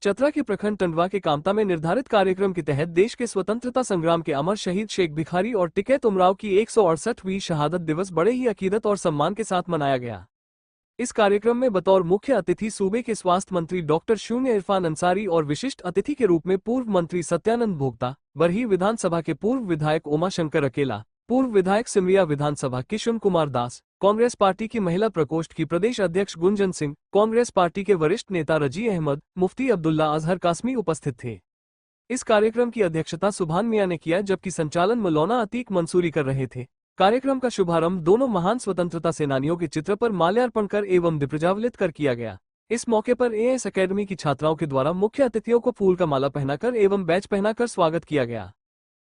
चतरा के प्रखंड टंडवा के कामता में निर्धारित कार्यक्रम के तहत देश के स्वतंत्रता संग्राम के अमर शहीद शेख भिखारी और टिकैत उमराव की 168वीं शहादत दिवस बड़े ही अकीदत और सम्मान के साथ मनाया गया। इस कार्यक्रम में बतौर मुख्य अतिथि सूबे के स्वास्थ्य मंत्री डॉक्टर शून्य इरफान अंसारी और विशिष्ट अतिथि के रूप में पूर्व मंत्री सत्यानंद भोक्ता, बरही विधानसभा के पूर्व विधायक उमाशंकर अकेला, पूर्व विधायक सिमरिया विधानसभा किशुन कुमार दास, कांग्रेस पार्टी की महिला प्रकोष्ठ की प्रदेश अध्यक्ष गुंजन सिंह, कांग्रेस पार्टी के वरिष्ठ नेता रजी अहमद, मुफ्ती अब्दुल्ला अजहर कासमी उपस्थित थे। इस कार्यक्रम की अध्यक्षता सुभान मियां ने किया, जबकि संचालन मौलाना अतीक मंसूरी कर रहे थे। कार्यक्रम का शुभारंभ दोनों महान स्वतंत्रता सेनानियों के चित्र पर माल्यार्पण कर एवं दीपप्रज्वलित कर किया गया। इस मौके पर एएस अकेडमी की छात्राओं के द्वारा मुख्य अतिथियों को फूल का माला पहनाकर एवं बैच पहनाकर स्वागत किया गया।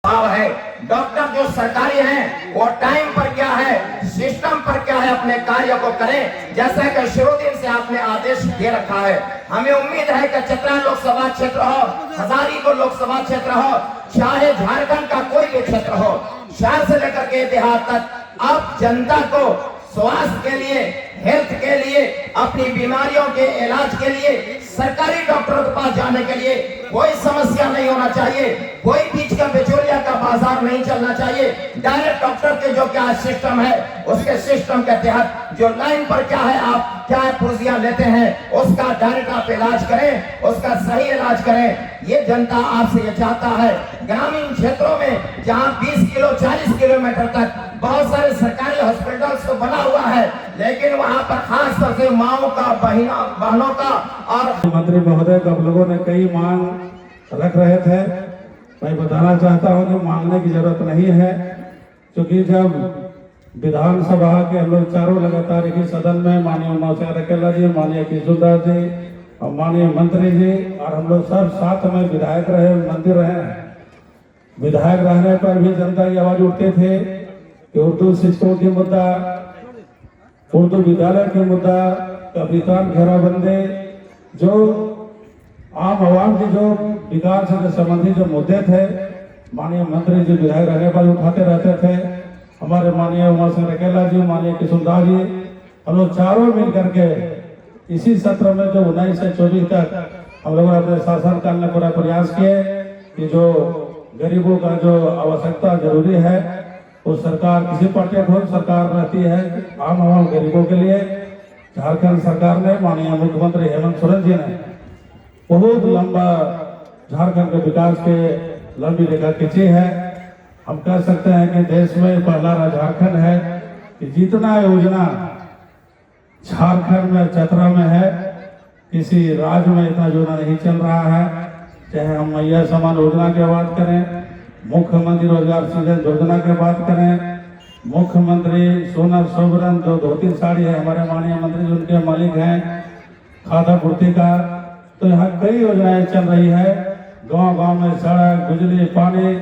है डॉक्टर जो सरकारी हैं वो टाइम पर क्या है, सिस्टम पर क्या है, अपने कार्य को करें जैसा कि शुरू दिन से आपने आदेश दे रखा है। हमें उम्मीद है कि चतरा लोकसभा क्षेत्र हो, हजारीपुर लोकसभा क्षेत्र हो, चाहे झारखंड का कोई भी क्षेत्र हो, शहर से लेकर के देहात तक, आप जनता को स्वास्थ्य के लिए, हेल्थ के लिए, अपनी बीमारियों के इलाज के लिए सरकारी डॉक्टरों के पास जाने के लिए कोई समस्या नहीं होना चाहिए, कोई बीच का बिचौलिया का बाजार नहीं चलना चाहिए। डायरेक्ट डॉक्टर के जो क्या सिस्टम है, उसके सिस्टम के तहत जो लाइन पर क्या है, आप क्या पुर्जियां लेते हैं, उसका डायरेक्ट आप इलाज करें, उसका सही इलाज करें। ये जनता आपसे ये चाहता है। ग्रामीण क्षेत्रों में जहां 20 किलो 40 किलोमीटर तक बहुत सारे सरकारी हॉस्पिटल्स तो बना हुआ है, लेकिन वहां पर खास तौर से माओ का, बहनों का और मंत्री महोदय आप लोगों ने कई मांग रख रहे थे। मैं बताना चाहता हूं कि मांगने की जरूरत नहीं है, क्योंकि जब विधानसभा के हम लोग चारों लगातार एक ही सदन में माननीय उमाशंकर अकेला जी, माननीय किशोरदास जी और माननीय मंत्री जी और हम लोग सब साथ में विधायक रहे, मंत्री रहे। विधायक रहने पर भी जनता की आवाज उठते थे कि उर्दू शिक्षकों की मुद्दा, उर्दू विद्यालय के मुद्दा, कब्रिस्तान घेराबंदी, जो आम आवाम की जो विकास से संबंधित जो मुद्दे थे, माननीय मंत्री जी विधायक रहने पर उठाते रहते थे। हमारे माननीय उमाशंकर अकेला जी, माननीय किशोरदास जी, हम लोग चारों मिल करके इसी सत्र में जो 19 से 24 तक हम लोगों ने अपने शासन काल में पूरा प्रयास किए कि जो गरीबों का जो आवश्यकता जरूरी है वो सरकार, किसी पार्टी को सरकार रहती है आम आम गरीबों के लिए। झारखंड सरकार ने, माननीय मुख्यमंत्री हेमंत सोरेन जी ने बहुत लंबा झारखंड के विकास के लंबी रेखा खींची है। हम कह सकते हैं कि देश में पहला राज्य झारखंड है कि जितना योजना झारखंड में, चतरा में है, किसी राज्य में इतना योजना नहीं चल रहा है। चाहे हम मैया समान योजना की बात करें, मुख्यमंत्री रोजगार सृजन योजना की बात करें, मुख्यमंत्री सोनर सोबरन जो धोती साड़ी है, हमारे माननीय मंत्री जी उनके मालिक हैं, खादा पूर्ति का, तो यहाँ कई योजनाएं चल रही है। गांव गांव में सड़क, बिजली, पानी,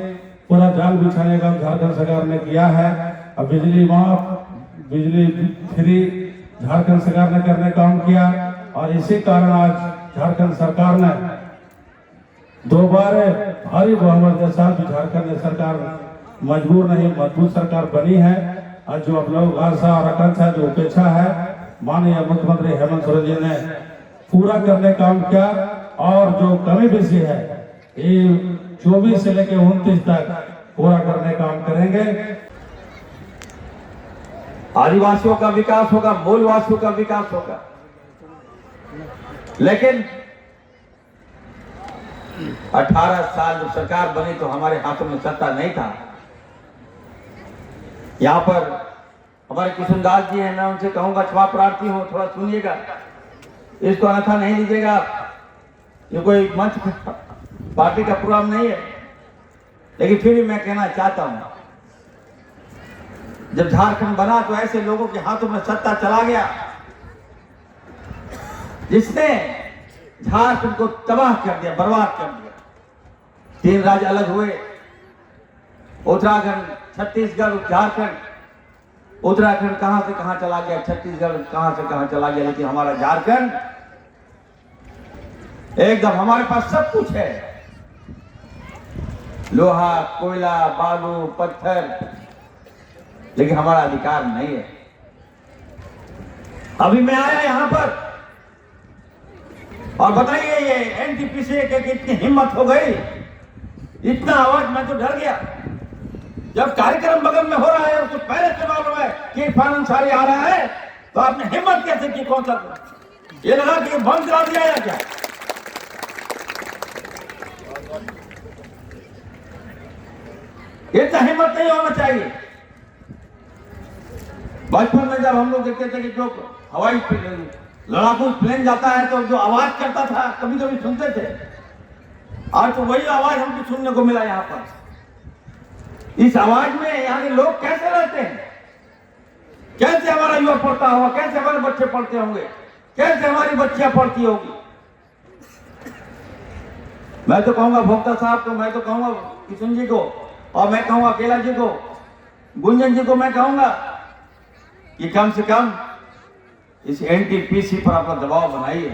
पूरा जाल बिछाने का झारखंड सरकार ने किया है। अब बिजली माफ, बिजली फ्री झारखंड सरकार ने करने का काम किया और इसी कारण आज झारखंड सरकार ने दोबारा भारी बहुमत के साथ झारखंड में सरकार मजबूर नहीं, मजबूत सरकार बनी है। आज जो आप लोग आशा और आकांक्षा जो अपेक्षा है, माननीय मुख्यमंत्री हेमंत सोरेन जी ने पूरा करने का काम किया और जो कमी बेसी है ये 24 से लेकर 29 तक पूरा करने का काम करेंगे। आदिवासियों का विकास होगा, मूलवासियों का विकास होगा, लेकिन 18 साल जब सरकार बनी तो हमारे हाथों में सत्ता नहीं था। यहाँ पर हमारे किशनदास जी हैं, मैं उनसे कहूंगा, क्षमा प्रार्थी हूं, थोड़ा सुनिएगा, इसको अन्यथा नहीं लीजिएगा। ये कोई मंच पार्टी का प्रोग्राम नहीं है, लेकिन फिर भी मैं कहना चाहता हूं, जब झारखंड बना तो ऐसे लोगों के हाथों में सत्ता चला गया जिसने झारखंड को तबाह कर दिया, बर्बाद कर दिया। 3 राज्य अलग हुए, उत्तराखंड, छत्तीसगढ़, झारखंड। उत्तराखंड कहां से कहां चला गया, छत्तीसगढ़ कहां से कहां चला गया, लेकिन हमारा झारखंड एकदम, हमारे पास सब कुछ है, लोहा, कोयला, बालू, पत्थर, लेकिन हमारा अधिकार नहीं है। अभी मैं आया यहां पर और बताइए ये एनटीपीसी के कितनी हिम्मत हो गई, इतना आवाज, मैं तो डर गया। जब कार्यक्रम बगल में हो रहा है उससे पहले से मालूम है कि इरफान अंसारी आ रहा है, तो आपने हिम्मत कैसे की कॉन्सर्ट? ये लगा कि बंद करा दिया या क्या? इतना हिम्मत नहीं होना चाहिए। बचपन में जब हम लोग देखते थे कि जो हवाई लड़ाकू प्लेन जाता है तो जो आवाज करता था, कभी कभी सुनते थे। आज तो वही आवाज हमको सुनने को मिला यहाँ पर। इस आवाज में यहाँ के लोग कैसे रहते हैं, कैसे हमारा युवा पढ़ता होगा, कैसे हमारे बच्चे पढ़ते होंगे, कैसे हमारी बच्चियां पढ़ती होगी। मैं तो कहूंगा भोक्ता साहब को, मैं तो कहूंगा किशन जी को, और मैं कहूंगा केला जी को, गुंजन जी को, मैं कहूंगा कि कम से कम इस एनटीपीसी पर अपना दबाव बनाइए।